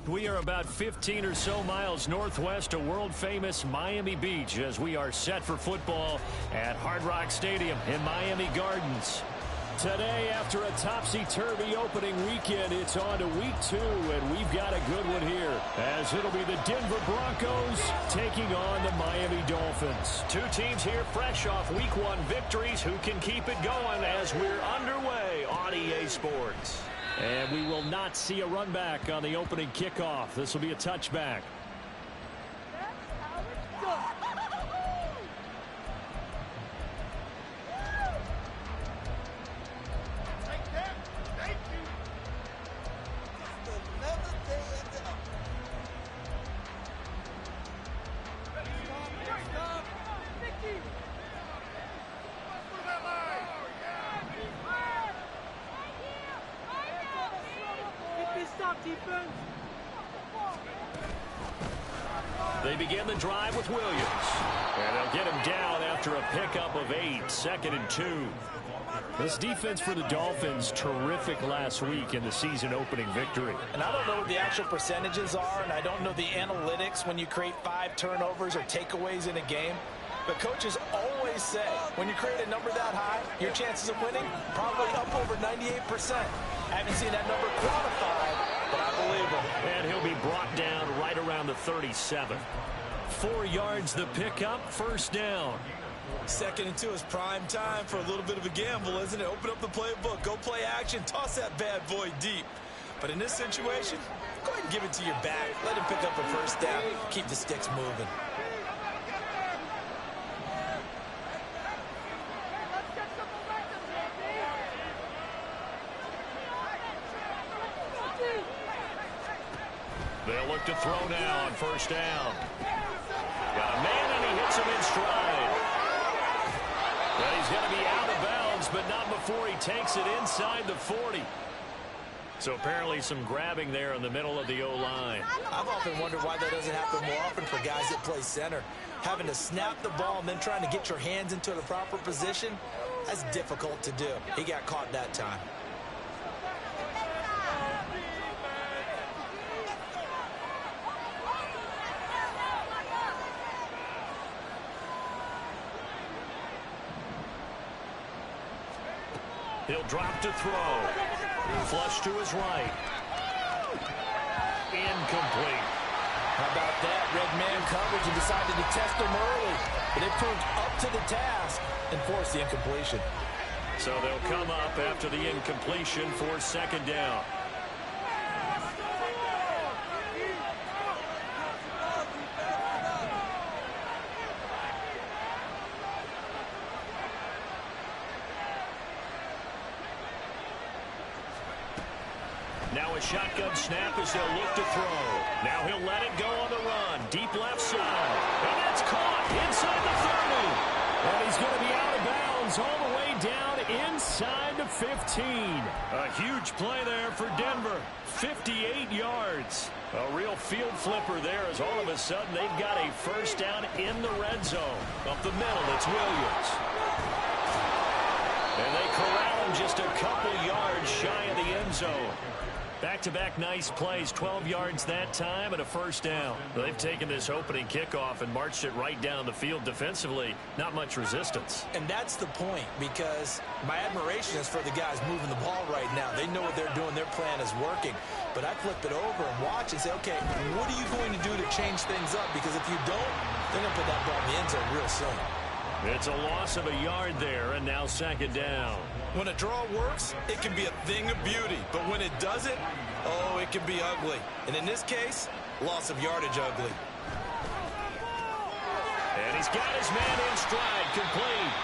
We are about 15 or so miles northwest of world-famous Miami Beach as we are set for football at Hard Rock Stadium in Miami Gardens. Today, after a topsy-turvy opening weekend, it's on to week 2, and we've got a good one here, as it'll be the Denver Broncos taking on the Miami Dolphins. Two teams here fresh off week 1 victories who can keep it going as we're underway on EA Sports. And we will not see a run back on the opening kickoff. This will be a touchback. They begin the drive with Williams. And they'll get him down after a pickup of 8, 2nd and 2. This defense for the Dolphins, terrific last week in the season opening victory. And I don't know what the actual percentages are, and I don't know the analytics when you create 5 turnovers or takeaways in a game. But coaches always say, when you create a number that high, your chances of winning probably up over 98%. I haven't seen that number quantified, but I believe him. And he'll be brought down right around the 37. 4 yards the pickup, first down. 2nd and 2 is prime time for a little bit of a gamble, isn't it? Open up the playbook, go play action, toss that bad boy deep. But in this situation, go ahead and give it to your back. Let him pick up a first down. Keep the sticks moving. They'll look to throw now on first down. Got a man, and he hits him in stride. But he's going to be out of bounds, but not before he takes it inside the 40. So apparently some grabbing there in the middle of the O-line. I've often wondered why that doesn't happen more often for guys that play center. Having to snap the ball and then trying to get your hands into the proper position, that's difficult to do. He got caught that time. He'll drop to throw. Flush to his right. Incomplete. How about that? Red man coverage and decided to test him early. But it proved up to the task and forced the incompletion. So they'll come up after the incompletion for 2nd down. Now a shotgun snap as they'll look to throw. Now he'll let it go on the run. Deep left side. And that's caught inside the 30. And he's going to be out of bounds all the way down inside the 15. A huge play there for Denver. 58 yards. A real field flipper there as all of a sudden they've got a first down in the red zone. Up the middle, it's Williams. And they corral him just a couple yards shy of the end zone. Back-to-back nice plays, 12 yards that time and a first down. They've taken this opening kickoff and marched it right down the field defensively. Not much resistance. And that's the point, because my admiration is for the guys moving the ball right now. They know what they're doing. Their plan is working. But I flip it over and watch and say, okay, what are you going to do to change things up? Because if you don't, they're going to put that ball in the end zone real soon. It's a loss of a yard there, and now 2nd down. When a draw works, it can be a thing of beauty. But when it doesn't, oh, it can be ugly. And in this case, loss of yardage ugly. And he's got his man in stride, complete.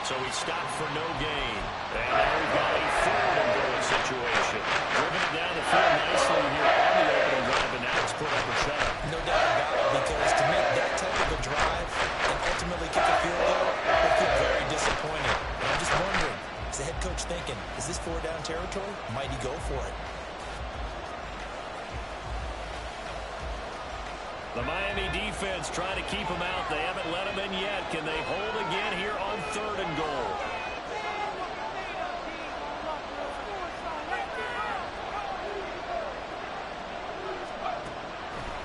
So he stopped for no gain. And now we've got a 3rd and goal situation. Driven it down the field nicely here on the opening drive, and now it's put up a shot. No doubt about it, because to make that type of a drive and ultimately kick a field goal, it could be very disappointing. And I'm just wondering, is the head coach thinking, is this 4-down territory? Might he go for it? The Miami defense trying to keep them out. They haven't let them in yet. Can they hold again here on 3rd and goal?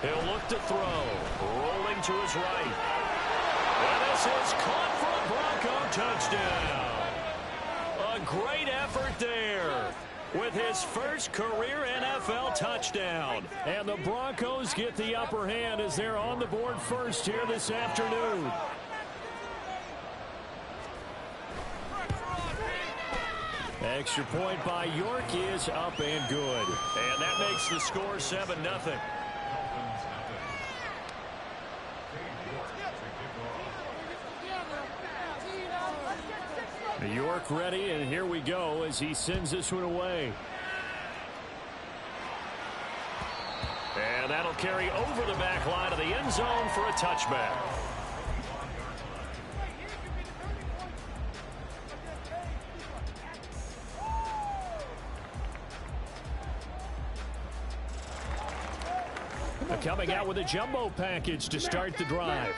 He'll look to throw. Rolling to his right. And this is caught for a Bronco touchdown. A great effort there with his first career NFL touchdown. And the Broncos get the upper hand as they're on the board first here this afternoon. Extra point by York is up and good. And that makes the score 7-0. York ready, and here we go as he sends this one away. And that'll carry over the back line of the end zone for a touchback. Coming out with a jumbo package to start the drive.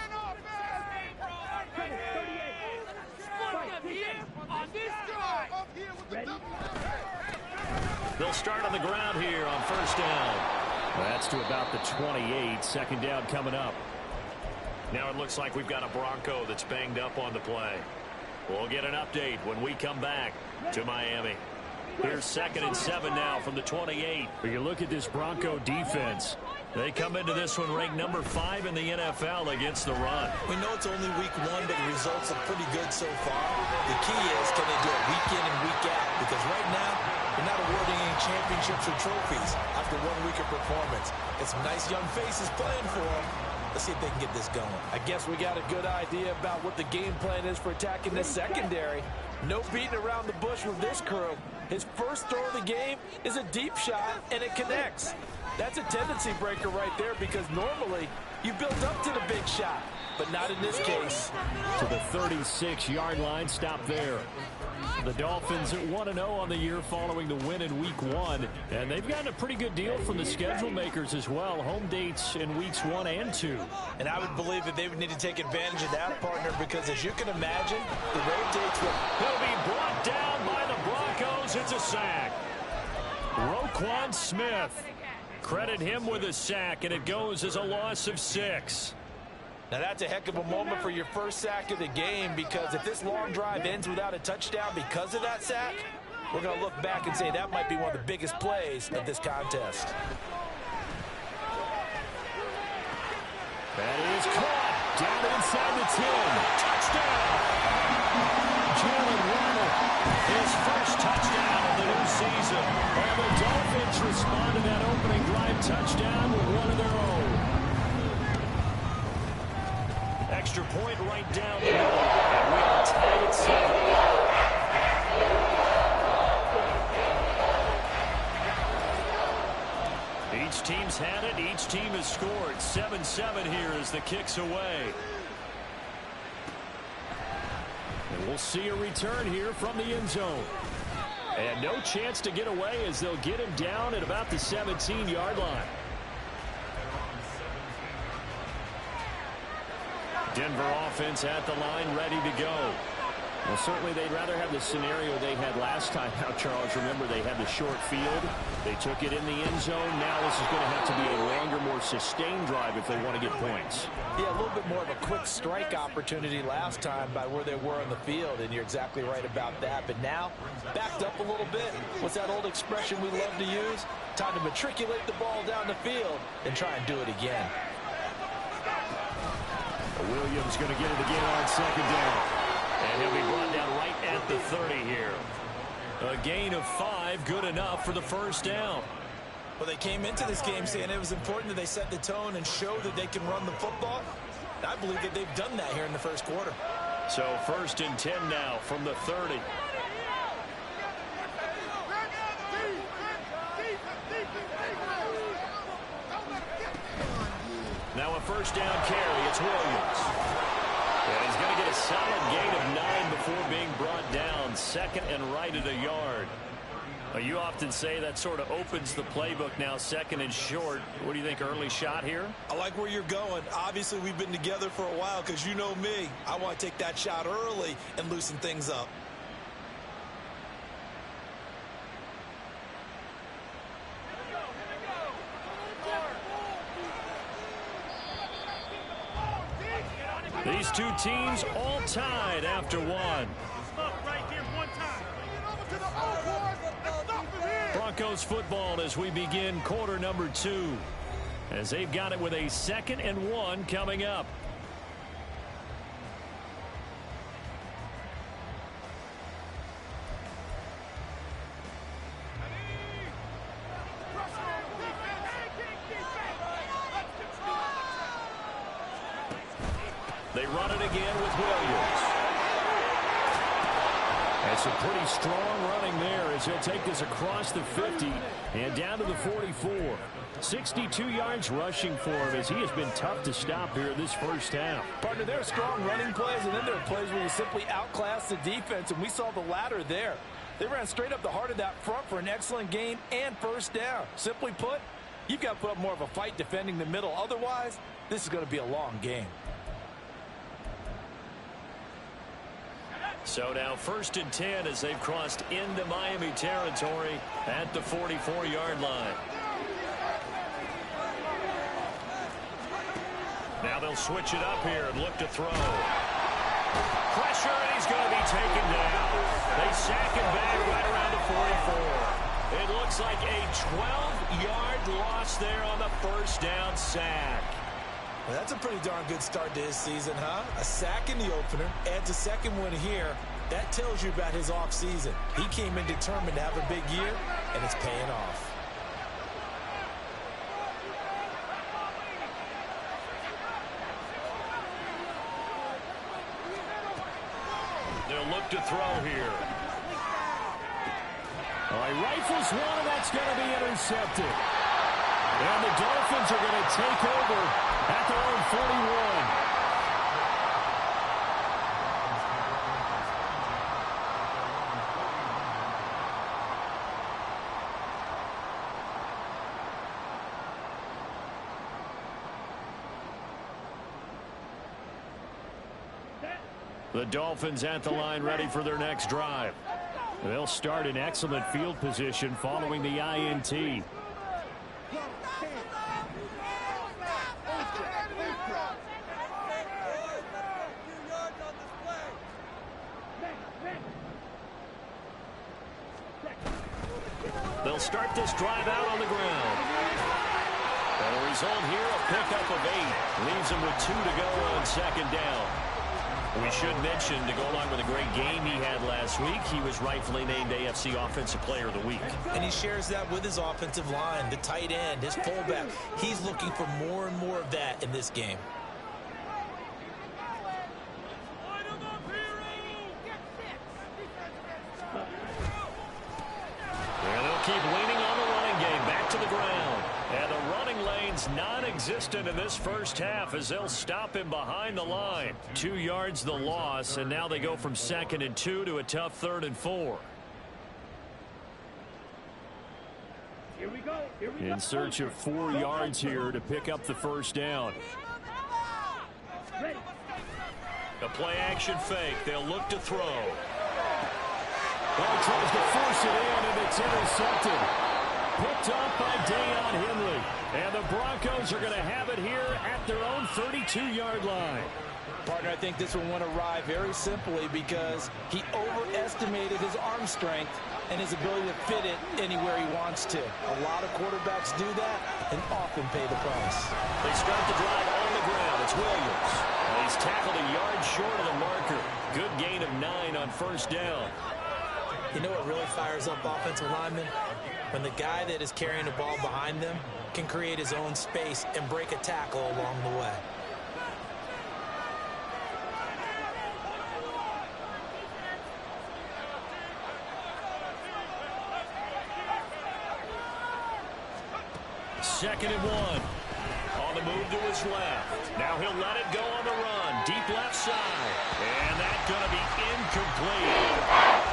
They'll start on the ground here on first down. That's to about the 28. Second down coming up. Now it looks like we've got a Bronco that's banged up on the play. We'll get an update when we come back to Miami. Here's 2nd and 7 now from the 28. But you look at this Bronco defense. They come into this one ranked number 5 in the NFL against the run. We know it's only week 1, but the results are pretty good so far. The key is, can they do it week in and week out? Because right now, they're not awarding any championships or trophies after 1 week of performance. Got some nice young faces playing for them. Let's see if they can get this going. I guess we got a good idea about what the game plan is for attacking this secondary. No beating around the bush with this crew. His first throw of the game is a deep shot, and it connects. That's a tendency breaker right there because normally you build up to the big shot, but not in this case. To the 36-yard line, stop there. The Dolphins at 1-0 on the year following the win in week 1, and they've gotten a pretty good deal from the schedule makers as well. Home dates in weeks 1 and 2. And I would believe that they would need to take advantage of that, partner, because as you can imagine, the road dates will... He'll be brought down by the Broncos. It's a sack. Roquan Smith. Credit him with a sack, and it goes as a loss of 6. Now that's a heck of a moment for your first sack of the game, because if this long drive ends without a touchdown because of that sack, we're going to look back and say that might be one of the biggest plays of this contest. That is caught down inside the 10. Touchdown! Jalen Waddle, his first touchdown of the new season. And the Dolphins respond to that opening drive touchdown with one of their own. Extra point right down the middle. And we are tied at 7. Each team's had it. Each team has scored. 7-7 here as the kick's away. And we'll see a return here from the end zone. And no chance to get away as they'll get him down at about the 17-yard line. Denver offense at the line, ready to go. Well, certainly they'd rather have the scenario they had last time out, Charles. Remember, they had the short field. They took it in the end zone. Now this is going to have to be a longer, more sustained drive if they want to get points. Yeah, a little bit more of a quick strike opportunity last time by where they were on the field, and you're exactly right about that. But now, backed up a little bit. What's that old expression we love to use? Time to matriculate the ball down the field and try and do it again. Williams going to get it again on second down. And he'll be brought down right at the 30 here. A gain of 5, good enough for the first down. Well, they came into this game saying it was important that they set the tone and show that they can run the football. I believe that they've done that here in the first quarter. So 1st and 10 now from the 30. Now a first down carry. It's Williams. And he's going to get a solid gain of 9 before being brought down. 2nd and right at a yard. You often say that sort of opens the playbook now, 2nd and short. What do you think, early shot here? I like where you're going. Obviously, we've been together for a while because you know me. I want to take that shot early and loosen things up. These two teams all tied after one. Broncos football as we begin quarter number 2. As they've got it with a 2nd and 1 coming up. They run it again with Williams. That's a pretty strong running there as he'll take this across the 50 and down to the 44. 62 yards rushing for him as he has been tough to stop here this first half. Partner, there are strong running plays, and then there are plays where you simply outclass the defense, and we saw the latter there. They ran straight up the heart of that front for an excellent game and first down. Simply put, you've got to put up more of a fight defending the middle. Otherwise, this is going to be a long game. So now 1st and 10 as they've crossed into Miami territory at the 44-yard line. Now they'll switch it up here and look to throw. Pressure, and he's going to be taken down. They sack him back right around the 44. It looks like a 12-yard loss there on the first down sack. Well, that's a pretty darn good start to his season, huh? A sack in the opener, adds a second one here. That tells you about his offseason. He came in determined to have a big year, and it's paying off. They'll look to throw here. He rifles one, and that's going to be intercepted. And the Dolphins are going to take over at their own 41. The Dolphins at the line ready for their next drive. They'll start in excellent field position following the INT. They'll start this drive out on the ground. And the result here, a pickup of 8. Leaves them with 2 to go on 2nd down. We should mention, to go along with a great game he had last week, he was rightfully named AFC Offensive Player of the Week. And he shares that with his offensive line, the tight end, his fullback. He's looking for more and more of that in this game. And they'll keep leaning on the running game. Back to the ground. And the running lane's non-existent in this first half as they'll stop him behind the line. 2 yards the loss, and now they go from 2nd and 2 to a tough 3rd and 4. Here we go. In search of 4 yards here to pick up the first down. A play-action fake. They'll look to throw. Well, he tries to force it in, and it's intercepted. Picked up by Deion Henley. And the Broncos are going to have it here at their own 32-yard line. Partner, I think this one went awry very simply because he overestimated his arm strength and his ability to fit it anywhere he wants to. A lot of quarterbacks do that and often pay the price. They start the drive on the ground. It's Williams. And he's tackled a yard short of the marker. Good gain of 9 on first down. You know what really fires up offensive linemen? When the guy that is carrying the ball behind them can create his own space and break a tackle along the way. Second and 1. On the move to his left. Now he'll let it go on the run. Deep left side. And that's going to be incomplete.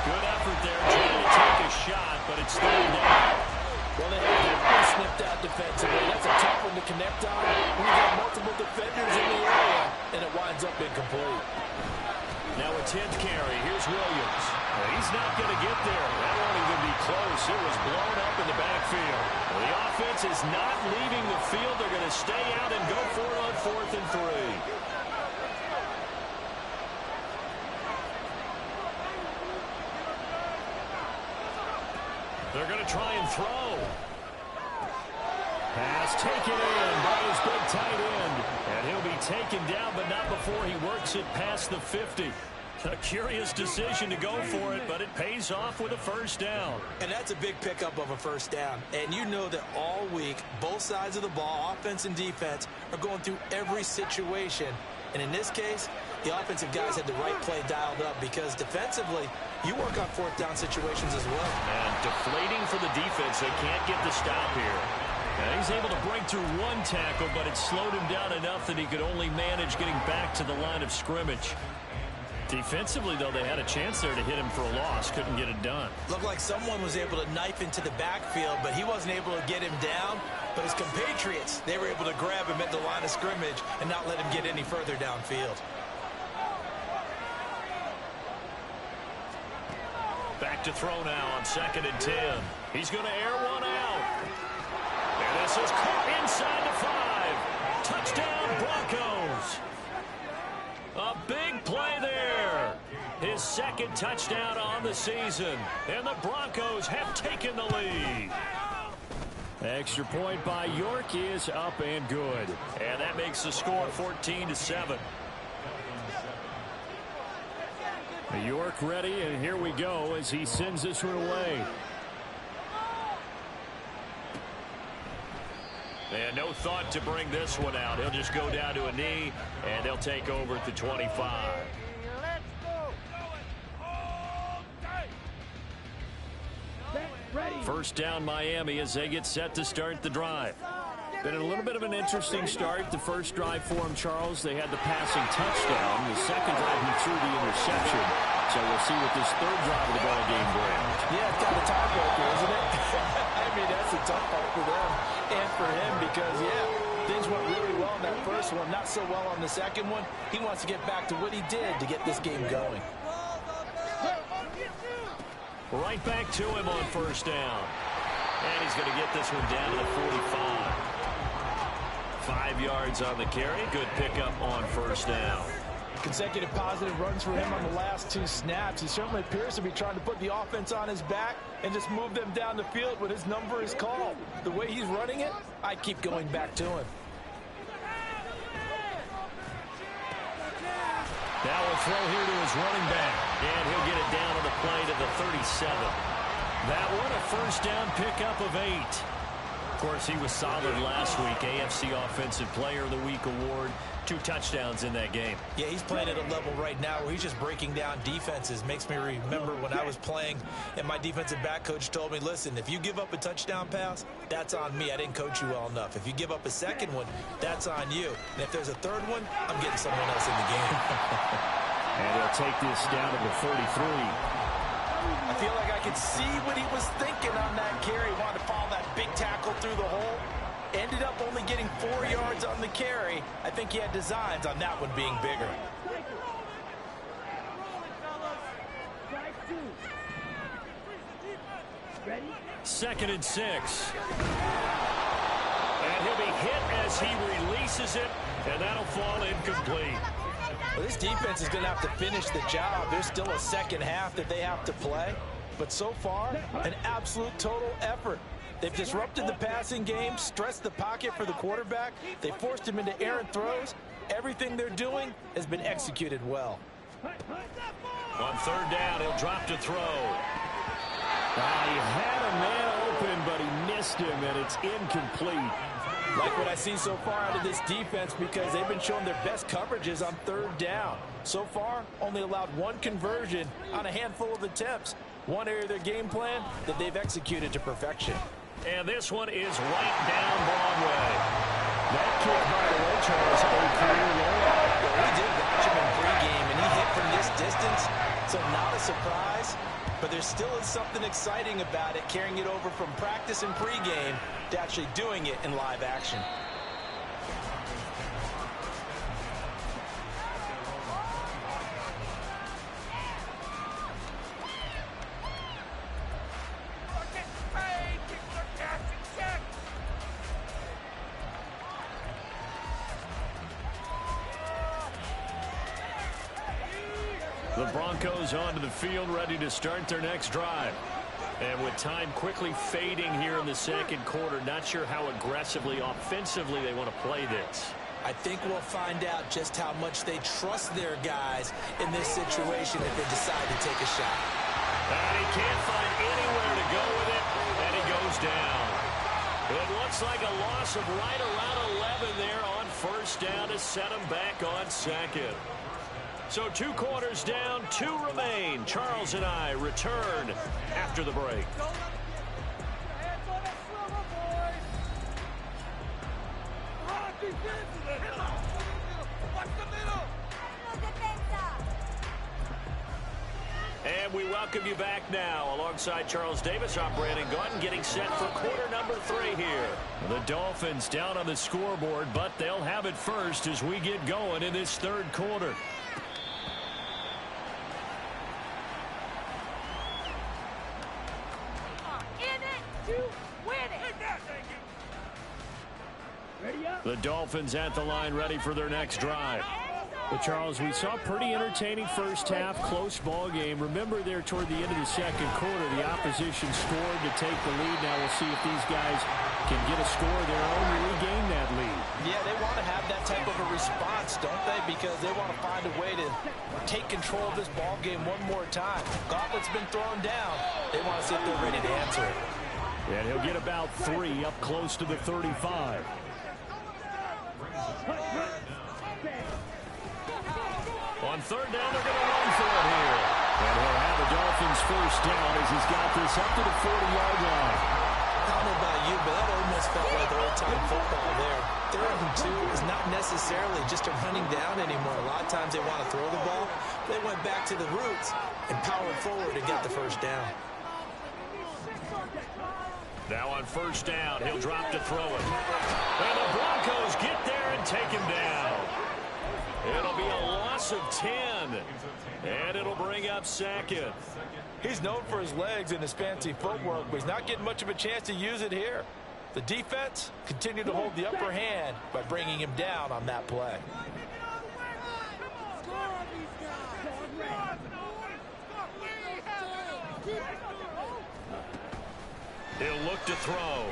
Good effort there trying to take a shot, but it's third down. Well, they have that one snipped out defensively. That's a tough one to connect on. We've got multiple defenders in the area, and it winds up incomplete. Now a 10th carry. Here's Williams. He's not going to get there. That won't even be close. It was blown up in the backfield. The offense is not leaving the field. They're going to stay out and go for it on 4th and 3. They're going to try and throw. Pass taken in by his big tight end. And he'll be taken down, but not before he works it past the 50. A curious decision to go for it, but it pays off with a first down. And that's a big pickup of a first down. And you know that all week, both sides of the ball, offense and defense, are going through every situation. And in this case, the offensive guys had the right play dialed up because defensively, you work on fourth down situations as well. And deflating for the defense. They can't get the stop here. And he's able to break through one tackle, but it slowed him down enough that he could only manage getting back to the line of scrimmage. Defensively, though, they had a chance there to hit him for a loss. Couldn't get it done. Looked like someone was able to knife into the backfield, but he wasn't able to get him down. But his compatriots, they were able to grab him at the line of scrimmage and not let him get any further downfield. Back to throw now on 2nd and 10. He's going to air one out. And this is caught inside the 5. Touchdown, Broncos. A big play there. His second touchdown on the season. And the Broncos have taken the lead. Extra point by York is up and good. And that makes the score 14-7. York ready, and here we go as he sends this one away. And no thought to bring this one out. He'll just go down to a knee, and they'll take over at the 25. First down Miami as they get set to start the drive. Been a little bit of an interesting start. The first drive for him, Charles, they had the passing touchdown. The second drive, he threw the interception. So we'll see what this third drive of the ball game brings. Yeah, it's kind of tiebreaker, isn't it? I mean, that's a tough part for them and for him because, yeah, things went really well in that first one, not so well on the second one. He wants to get back to what he did to get this game going. Right back to him on first down. And he's going to get this one down to the 45. 5 yards on the carry. Good pickup on first down. Consecutive positive runs for him on the last 2 snaps. He certainly appears to be trying to put the offense on his back and just move them down the field when his number is called. The way he's running it, I keep going back to him. Now we'll throw here to his running back. And he'll get it down on the play to the 37. That one a first down pickup of 8. Of course, he was solid last week. AFC Offensive Player of the Week award. 2 touchdowns in that game. Yeah, he's playing at a level right now where he's just breaking down defenses. Makes me remember when I was playing and my defensive back coach told me, listen, if you give up a touchdown pass, that's on me. I didn't coach you well enough. If you give up a second one, that's on you. And if there's a third one, I'm getting someone else in the game. And he'll take this down to the 33. I feel like I could see what he was thinking on that carry. He wanted to follow that big tackle through the hole. Ended up only getting 4 yards on the carry. I think he had designs on that one being bigger. Second and 6. And he'll be hit as he releases it, and that'll fall incomplete. Well, this defense is going to have to finish the job. There's still a second half that they have to play. But so far, an absolute total effort. They've disrupted the passing game, stressed the pocket for the quarterback. They forced him into errant throws. Everything they're doing has been executed well. On third down, he'll drop to throw. He had a man open, but he missed him, and it's incomplete. Like what I see so far out of this defense because they've been showing their best coverages on third down. So far, only allowed 1 conversion on a handful of attempts. One area of their game plan that they've executed to perfection. And this one is right down Broadway. That kick, by the way, Charles, a career rollout. Well, we did watch him in pregame, and he hit from this distance, so not a surprise. But there still is something exciting about it, carrying it over from practice and pregame to actually doing it in live action. The Broncos onto the field, ready to start their next drive. And with time quickly fading here in the second quarter, not sure how aggressively, offensively they want to play this. I think we'll find out just how much they trust their guys in this situation if they decide to take a shot. And he can't find anywhere to go with it, and he goes down. It looks like a loss of right around 11 there on first down to set him back on second. So 2 quarters down, 2 remain. Charles and I return after the break. And we welcome you back now. Alongside Charles Davis, I'm Brandon Gaudin, getting set for quarter number 3 here. The Dolphins down on the scoreboard, but they'll have it first as we get going in this third quarter. The Dolphins at the line, ready for their next drive. Well, Charles, we saw a pretty entertaining first half, close ball game. Remember there toward the end of the second quarter, the opposition scored to take the lead. Now we'll see if these guys can get a score of their own and regain that lead. Yeah, they want to have that type of a response, don't they? Because they want to find a way to take control of this ball game one more time. Gauntlet's been thrown down. They want to see if they're ready to answer it. And he'll get about 3 up close to the 35. On third down, they're going to run for it here. And he'll have the Dolphins first down as he's got this up to the 40-yard line. I don't know about you, but that almost felt like old-time football there. 3rd and 2 is not necessarily just a running down anymore. A lot of times they want to throw the ball. They went back to the roots and powered forward to get the first down. Now on first down, he'll drop to throw it. And the Broncos get there and take him down. It'll be a loss of 10. And it'll bring up second. He's known for his legs and his fancy footwork, but he's not getting much of a chance to use it here. The defense continued to hold the upper hand by bringing him down on that play. He'll look to throw.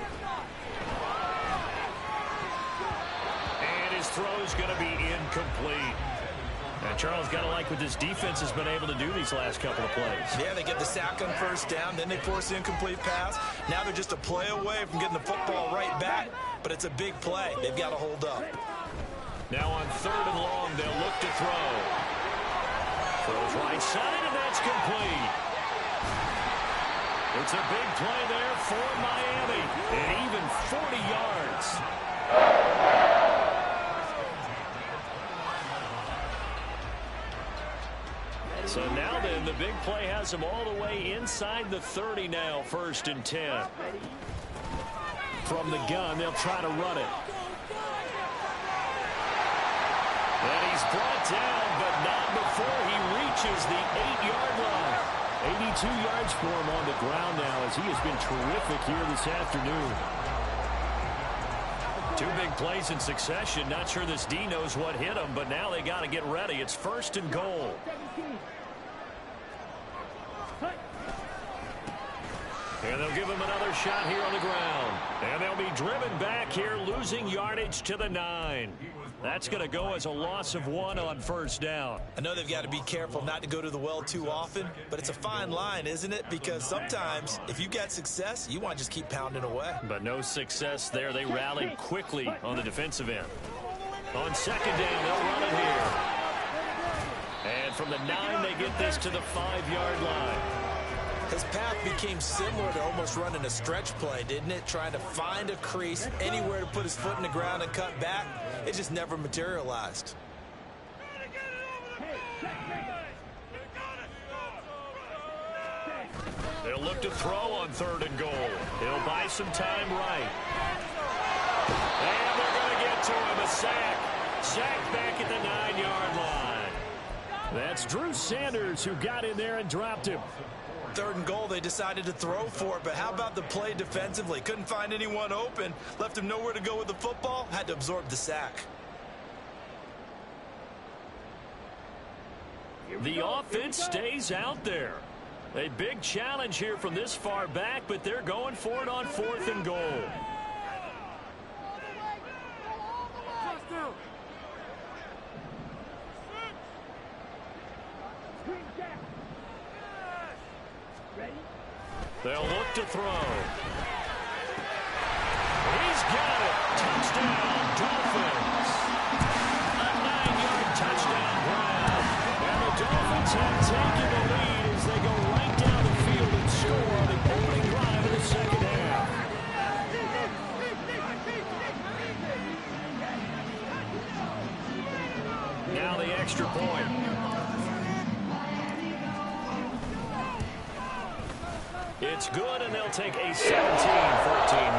And his throw's going to be incomplete. And Charles, got to like what this defense has been able to do these last couple of plays. Yeah, they get the sack on first down, then they force the incomplete pass. Now they're just a play away from getting the football right back, but it's a big play. They've got to hold up. Now on 3rd and long, they'll look to throw. Throws right side, and that's complete. It's a big play there for Miami, and even 40 yards. So now then, the big play has them all the way inside the 30 now, 1st and 10. From the gun, they'll try to run it. And he's brought down, but not before he reaches the 8-yard line. 82 yards for him on the ground now as he has been terrific here this afternoon. 2 big plays in succession. Not sure this D knows what hit him, but now they got to get ready. It's 1st and goal. And they'll give him another shot here on the ground. And they'll be driven back here, losing yardage to the 9. That's going to go as a loss of 1 on first down. I know they've got to be careful not to go to the well too often, but it's a fine line, isn't it? Because sometimes, if you've got success, you want to just keep pounding away. But no success there. They rallied quickly on the defensive end. On 2nd down, they'll run it here. And from the 9, they get this to the 5-yard line. His path became similar to almost running a stretch play, didn't it? Trying to find a crease, anywhere to put his foot in the ground and cut back. It just never materialized. They'll look to throw on 3rd and goal. He'll buy some time right. And they're going to get to him. A sack. Sack back at the 9-yard line. That's Drew Sanders who got in there and dropped him. 3rd and goal, they decided to throw for it, but how about the play defensively? Couldn't find anyone open, left him nowhere to go with the football, had to absorb the sack. The offense stays out there. A big challenge here from this far back, but they're going for it on 4th and goal. They'll look to throw. He's got it. Touchdown, Dolphins. A 9-yard touchdown grab. And the Dolphins have taken the lead as they go right down the field and score on the opening drive of the second half. Now the extra point. It's good, and they'll take a 17-14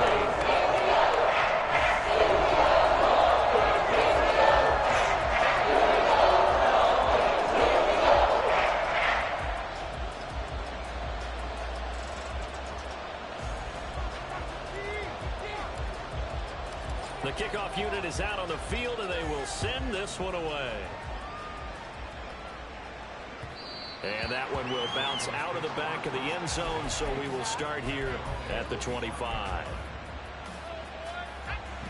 lead. The kickoff unit is out on the field, and they will send this one away. And that one will bounce out of the back of the end zone, so we will start here at the 25.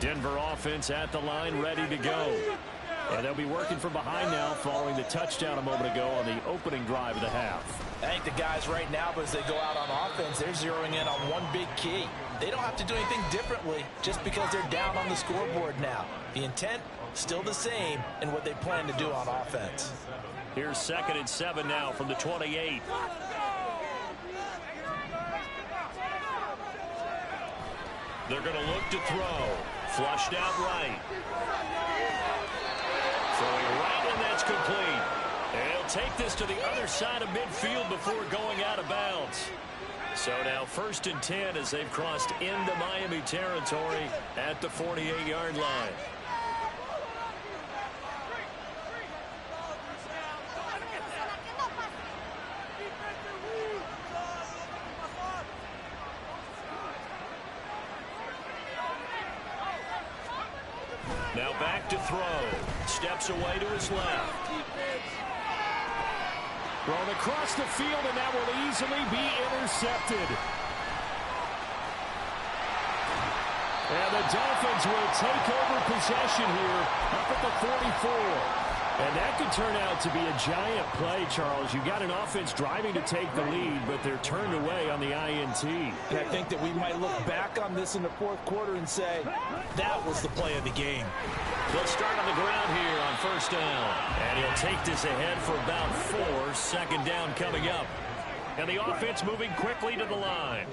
Denver offense at the line, ready to go. And they'll be working from behind now following the touchdown a moment ago on the opening drive of the half. I think the guys right now, as they go out on offense, they're zeroing in on one big key. They don't have to do anything differently just because they're down on the scoreboard now. The intent, still the same in what they plan to do on offense. Here's 2nd and 7 now from the 28. They're going to look to throw. Flushed out right. Throwing right, and that's complete. And he'll take this to the other side of midfield before going out of bounds. So now 1st and 10 as they've crossed into Miami territory at the 48-yard line. Now back to throw. Steps away to his left. Thrown across the field, and that will easily be intercepted. And the Dolphins will take over possession here up at the 44. And that could turn out to be a giant play, Charles. You got an offense driving to take the lead, but they're turned away on the INT. And I think that we might look back on this in the 4th quarter and say, that was the play of the game. They'll start on the ground here on 1st down. And he'll take this ahead for about 4. 2nd down coming up. And the offense moving quickly to the line.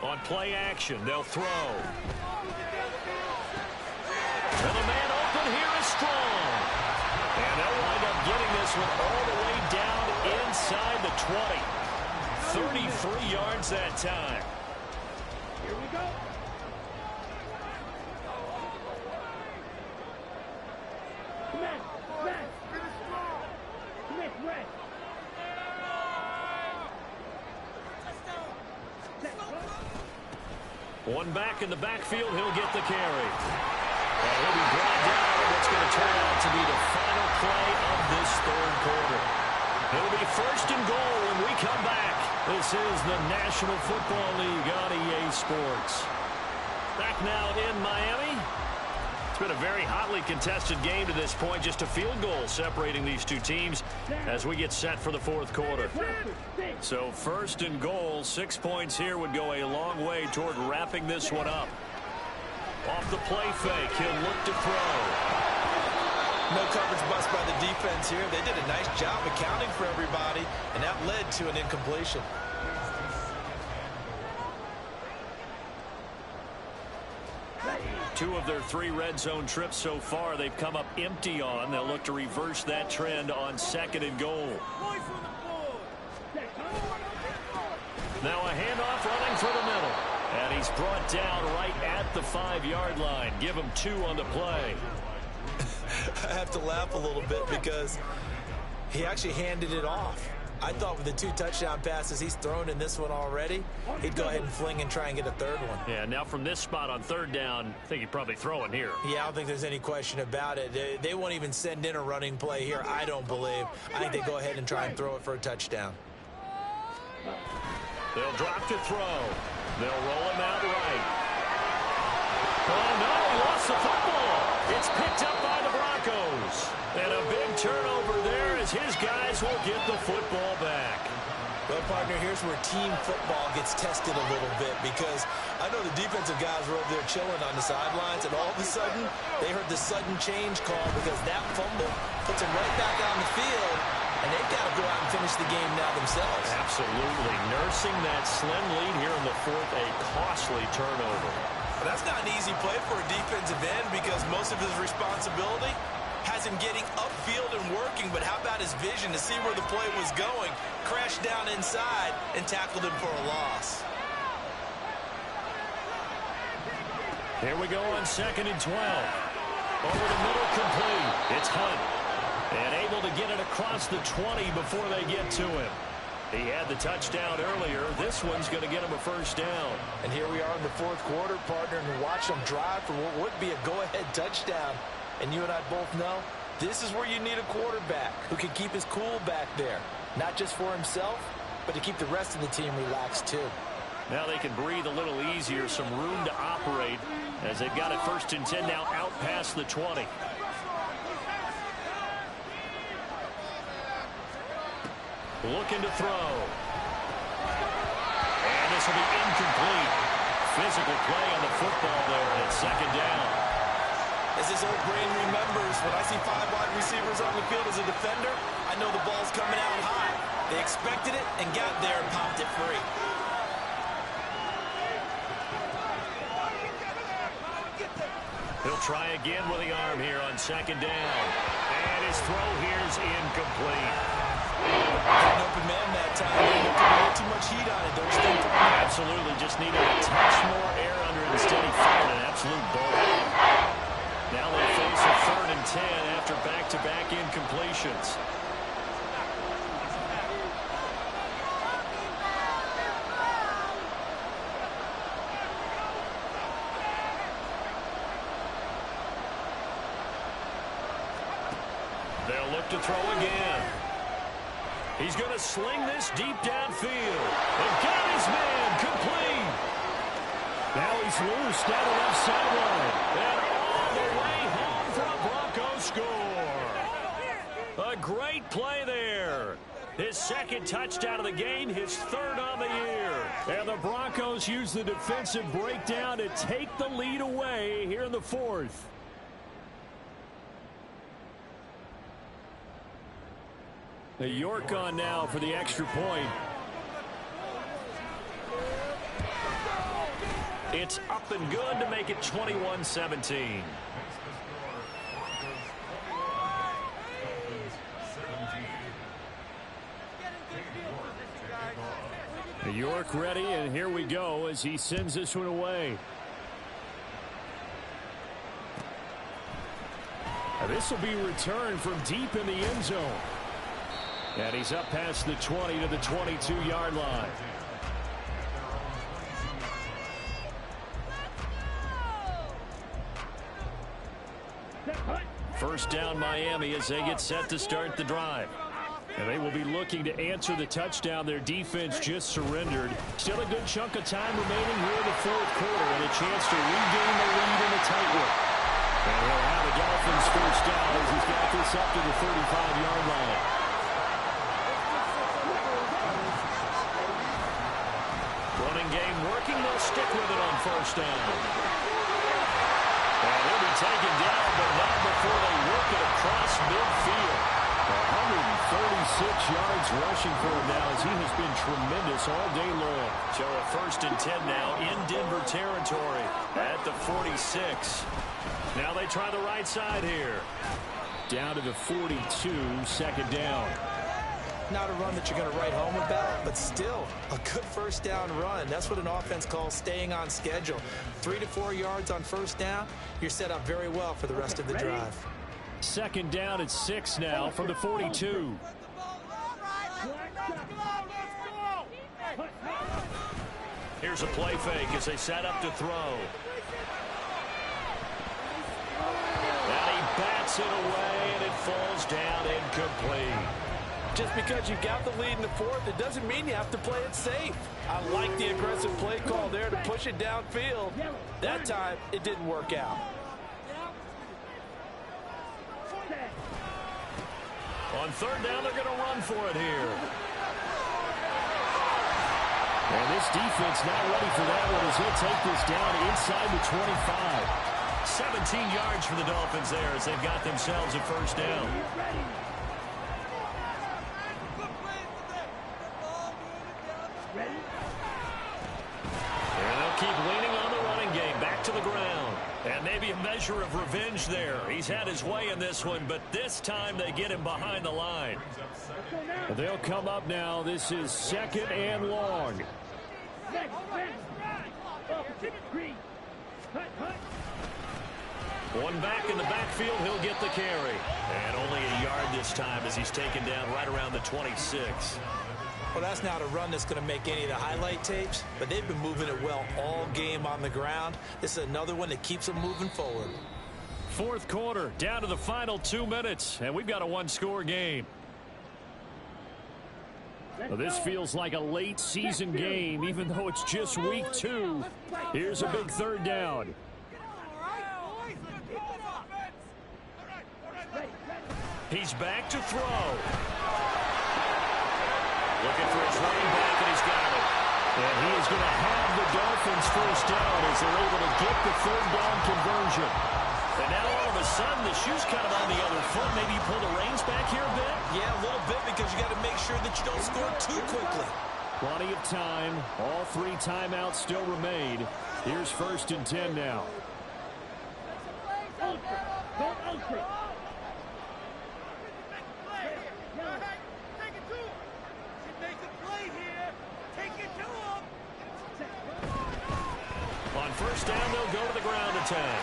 On play action, they'll throw. And the man open here is strong. And they'll wind up getting this one all the way down inside the 20. 33 yards that time. Here we go. One back in the backfield, he'll get the carry. And he'll be brought down in what's going to turn out to be the final play of this 3rd quarter. It'll be 1st and goal when we come back. This is the National Football League on EA Sports. Back now in Miami. It's been a very hotly contested game to this point. Just a field goal separating these two teams as we get set for the 4th quarter. So 1st and goal, 6 points here would go a long way toward wrapping this one up. Off the play fake, he'll look to throw. No coverage bust by the defense here. They did a nice job accounting for everybody, and that led to an incompletion. Two of their 3 red zone trips so far they've come up empty on. They'll look to reverse that trend on 2nd and goal. Now a handoff running for the middle. And he's brought down right at the 5-yard line. Give him 2 on the play. I have to laugh a little bit because he actually handed it off. I thought with the 2 touchdown passes he's thrown in this one already, he'd go ahead and fling and try and get a 3rd one. Yeah, now from this spot on 3rd down, I think he'd probably throw it here. Yeah, I don't think there's any question about it. They won't even send in a running play here, I don't believe. I think they go ahead and try and throw it for a touchdown. They'll drop to throw. They'll roll him out right. Oh, no, he lost the football. It's picked up by the Broncos. And a big turnover there as his guys will get the football back. Well, partner, here's where team football gets tested a little bit because I know the defensive guys were over there chilling on the sidelines, and all of a sudden, they heard the sudden change call because that fumble puts them right back on the field, and they've got to go out and finish the game now themselves. Absolutely. Nursing that slim lead here in the 4th, a costly turnover. But that's not an easy play for a defensive end because most of his responsibility has him getting upfield and working, but how about his vision to see where the play was going, crashed down inside, and tackled him for a loss. Here we go on 2nd and 12. Over the middle, complete. It's Hunt. And able to get it across the 20 before they get to him. He had the touchdown earlier. This one's going to get him a 1st down. And here we are in the 4th quarter, partner, and watch them drive for what would be a go-ahead touchdown. And you and I both know this is where you need a quarterback who can keep his cool back there. Not just for himself, but to keep the rest of the team relaxed too. Now they can breathe a little easier, some room to operate as they've got it 1st and 10 now out past the 20. Looking to throw. And this will be incomplete. Physical play on the football there, and it's 2nd down. As his old brain remembers, when I see 5 wide receivers on the field as a defender, I know the ball's coming out high. They expected it and got there and popped it free. He'll try again with the arm here on 2nd down. And his throw here's incomplete. An open man that time. They put a little too much heat on it, don't you think? Absolutely. Just needed a touch more air under it. Instead, he fired an absolute bullet. Now they face a 3rd and 10 after back-to-back incompletions. They'll look to throw again. He's going to sling this deep downfield. And got his man complete. Now he's loose down the left sideline. And all the way home for a Broncos score. A great play there. His 2nd touchdown of the game, his 3rd on the year. And the Broncos use the defensive breakdown to take the lead away here in the 4th. The York on now for the extra point. It's up and good to make it 21-17. York ready, and here we go as he sends this one away. This will be returned from deep in the end zone. And he's up past the 20 to the 22-yard line. First down Miami as they get set to start the drive. And they will be looking to answer the touchdown their defense just surrendered. Still a good chunk of time remaining here in the 4th quarter and a chance to regain the lead in the tight one. And he'll have the Dolphins first down as he's got this up to the 35-yard line. Running game working. They'll stick with it on 1st down. And he'll be taken down, but not before they work it across midfield. 136 yards rushing for him now as he has been tremendous all day long. So a 1st and 10 now in Denver territory at the 46. Now they try the right side here. Down to the 42, 2nd down. Not a run that you're going to write home about, but still a good 1st down run. That's what an offense calls staying on schedule. 3 to 4 yards on 1st down, you're set up very well for the rest of the drive. 2nd down at 6 now from the 42. Here's a play fake as they set up to throw. And he bats it away, and it falls down incomplete. Just because you got the lead in the fourth, it doesn't mean you have to play it safe. I like the aggressive play call there to push it downfield. That time, it didn't work out. On third down, they're going to run for it here. And this defense not ready for that one as he'll take this down inside the 25. 17 yards for the Dolphins there as they've got themselves a first down. And they'll keep leaning on the running game, back to the ground. And maybe a measure of revenge there. He's had his way in this one, but this time they get him behind the line. They'll come up now. This is second and long. One back in the backfield, he'll get the carry. And only a yard this time as he's taken down right around the 26. Well, that's not a run that's going to make any of the highlight tapes, but they've been moving it well all game on the ground. This is another one that keeps them moving forward. Fourth quarter, down to the final 2 minutes, and we've got a one-score game. Well, this feels like a late season game, even though it's just week 2. Here's a big third down. He's back to throw. Looking for his running back, and he's got it. And he is going to have the Dolphins first down as they're able to get the third down conversion. And now all of a sudden, the shoe's kind of on the other foot. Maybe you pull the reins back here a bit? Yeah, a little bit because you got to make sure that you don't score too quickly. Plenty of time. All 3 timeouts still remain. Here's first and 10 now. On first down, they'll go to the ground attack.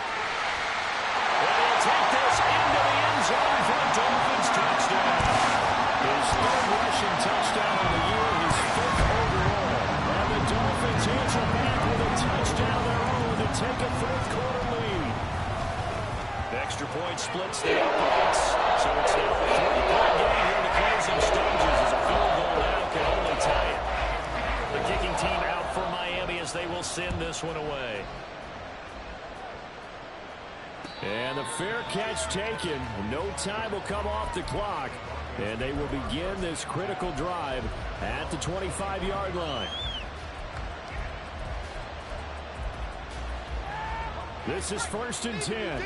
And they'll take this into the end zone for a Dolphins touchdown. His 3rd rushing touchdown of the year, his 5th overall. And the Dolphins answer back with a touchdown their own to take a fourth-quarter lead. The extra point splits the uprights, so it's now a 3-point game here in the closing stages as a field goal now can only tie it. The kicking team out for Miami as they will send this one away. And the fair catch taken. No time will come off the clock. And they will begin this critical drive at the 25-yard line. This is first and 10.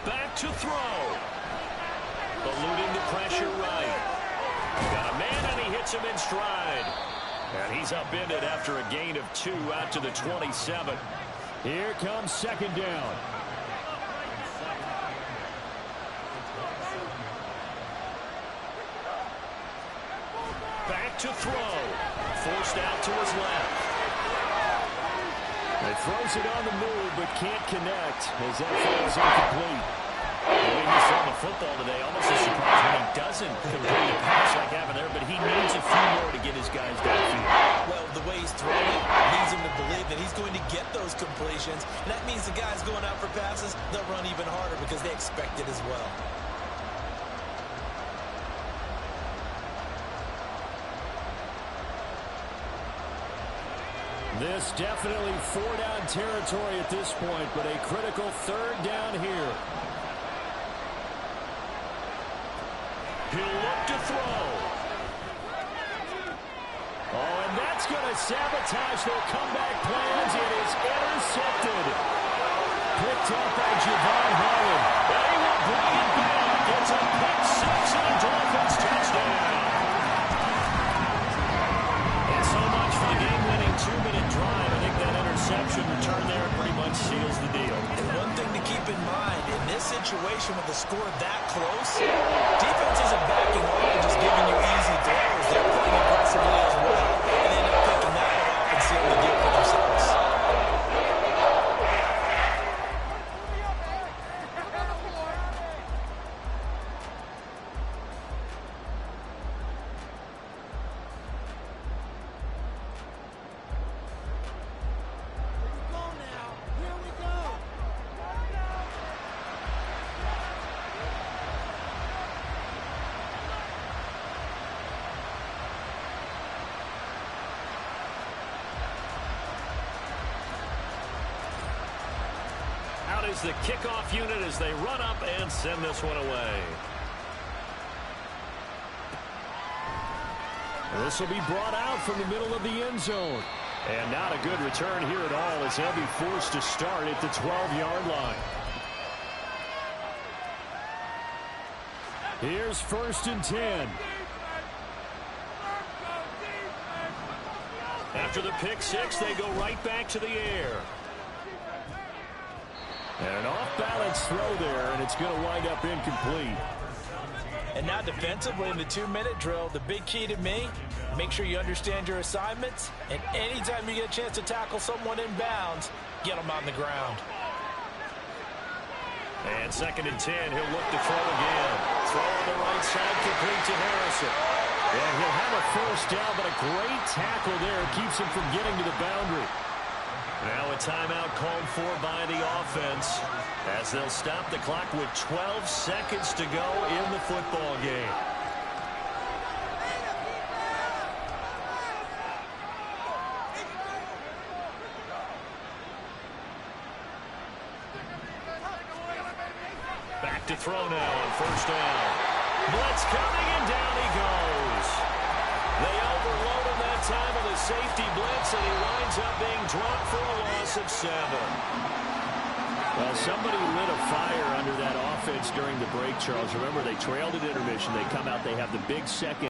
Back to throw. Eluding the pressure right. Got a man, and he hits him in stride. And he's upended after a gain of 2 out to the 27. Here comes second down. Back to throw. Forced out to his left. He throws it on the move, but can't connect as that falls incomplete. The way he's throwing the football today, almost a surprise when he doesn't complete a pass like having there, but he needs a few more to get his guys downfield. Well, the way he's throwing it leads him to believe that he's going to get those completions, and that means the guys going out for passes, they'll run even harder because they expect it as well. This definitely 4-down territory at this point, but a critical third down here. He'll look to throw. Oh, and that's going to sabotage their comeback plans. It is intercepted. Picked up by Javon Holland. They will bring it back. It's a pick six and a Dolphins touchdown. And so much for the game-winning 2-minute drive. I think that interception return there pretty much seals the deal. And one thing to keep in mind, in this situation with the score that close, defense isn't backing off and just giving you easy throws. They're playing aggressively as well. And they end up picking that one off and sealing the deal for themselves. is the kickoff unit as they run up and send this one away. This will be brought out from the middle of the end zone. And not a good return here at all as they'll be forced to start at the 12-yard line. Here's 1st and 10. After the pick six, they go right back to the air. And an off-balance throw there, and it's going to wind up incomplete. And now defensively in the 2-minute drill, the big key to me, make sure you understand your assignments, and anytime you get a chance to tackle someone in bounds, get them on the ground. And 2nd and 10, he'll look to throw again. Throw on the right side, complete to Harrison. And he'll have a first down, but a great tackle there keeps him from getting to the boundary. Now a timeout called for by the offense as they'll stop the clock with 12 seconds to go in the football game. Back to throw now on 1st down. Blitz coming, and down he goes. They overload him that time with a safety blitz, and he winds up being dropped for a loss of 7. Well, somebody lit a fire under that offense during the break, Charles. Remember, they trailed at intermission. They come out, they have the big second.